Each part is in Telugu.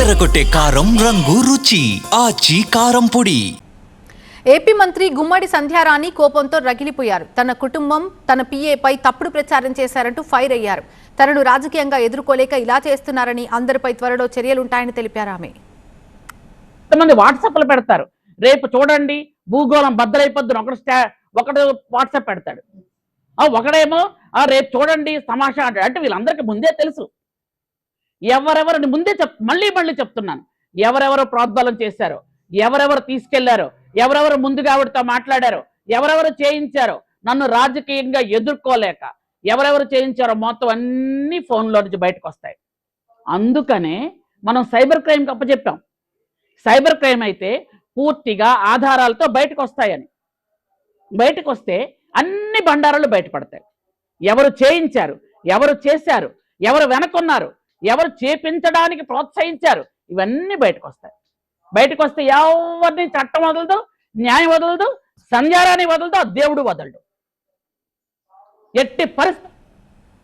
అదరగొట్టే కారం రంగు రుచి ఆచి కారం పొడి. ఏపీ మంత్రి గుమ్మడి సంధ్యారాణి కోపంతో రగిలిపోయారు. తన కుటుంబం తన పిఏపై తప్పుడు ప్రచారం చేశారంటూ ఫైర్ అయ్యారు. తనను రాజకీయంగా ఎదుర్కోలేక ఇలా చేస్తున్నారని, అందరిపై త్వరలో చర్యలుంటాయని తెలిపారు ఆమె. కొంతమంది వాట్సాప్లు పెడతారు, రేపు చూడండి భూగోళం బద్దలైపోద్దును ఒకడు వాట్సాప్ పెడతాడు, ఒకడేమో రేపు చూడండి తమాషా అంటాడు. అంటే వీళ్ళందరికీ ముందే తెలుసు. ఎవరెవరిని ముందే మళ్ళీ చెప్తున్నాను, ఎవరెవరు ప్రోద్బలం చేశారో, ఎవరెవరు తీసుకెళ్లారో, ఎవరెవరు ముందుగా ఆవిడతో మాట్లాడారో, ఎవరెవరు చేయించారో, నన్ను రాజకీయంగా ఎదుర్కోలేక ఎవరెవరు చేయించారో మొత్తం అన్ని ఫోన్లో నుంచి బయటకు వస్తాయి. అందుకనే మనం సైబర్ క్రైమ్కి అప్పచెప్పాం. సైబర్ క్రైమ్ అయితే పూర్తిగా ఆధారాలతో బయటకు వస్తాయని. బయటకు వస్తే అన్ని బండారాలు బయటపడతాయి. ఎవరు చేయించారు, ఎవరు చేశారు, ఎవరు వెనకున్నారు, ఎవరు చేపించడానికి ప్రోత్సహించారు, ఇవన్నీ బయటకు వస్తాయి. బయటకు వస్తే ఎవరిని చట్టం వదలదు, న్యాయం వదలదు, సంధ్యారాణి వదలదు, దేవుడు వదలడు. ఎట్టి పరిస్థితి.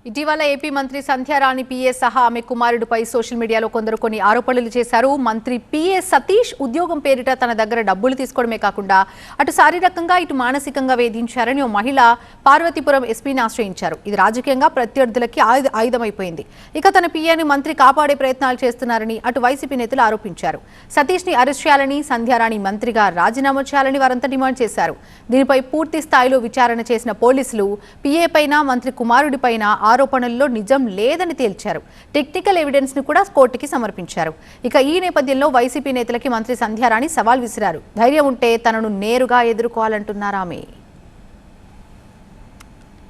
ఇటీవల ఏపీ మంత్రి సంధ్యారాణి పిఏ సహా ఆమె కుమారుడిపై సోషల్ మీడియాలో కొందరు కొన్ని ఆరోపణలు చేశారు. మంత్రి పిఏ సతీష్ ఉద్యోగం పేరిట తన దగ్గర డబ్బులు తీసుకోవడమే కాకుండా అటు శారీరకంగా ఇటు మానసికంగా వేధించారని ఓ మహిళ పార్వతీపురం ఎస్పీని ఆశ్రయించారు. ఇది రాజకీయంగా ప్రత్యర్థులకి ఆయుధమైపోయింది. ఇక తన పిఏని మంత్రి కాపాడే ప్రయత్నాలు చేస్తున్నారని అటు వైసీపీ నేతలు ఆరోపించారు. సతీష్ ని అరెస్ట్ చేయాలని, సంధ్యారాణి మంత్రిగా రాజీనామా చేయాలని వారంతా డిమాండ్ చేశారు. దీనిపై పూర్తి స్థాయిలో విచారణ చేసిన పోలీసులు పిఏ పైన, మంత్రి కుమారుడి పైన ఆరోపణల్లో నిజం లేదని తేల్చారు. టెక్నికల్ ఎవిడెన్స్ ను కూడా కోర్టుకి సమర్పించారు. ఇక ఈ నేపథ్యంలో వైసీపీ నేతలకి మంత్రి సంధ్యారాణి సవాల్ విసిరారు. ధైర్యం ఉంటే తనను నేరుగా ఎదుర్కోవాలంటున్నారు ఆమె.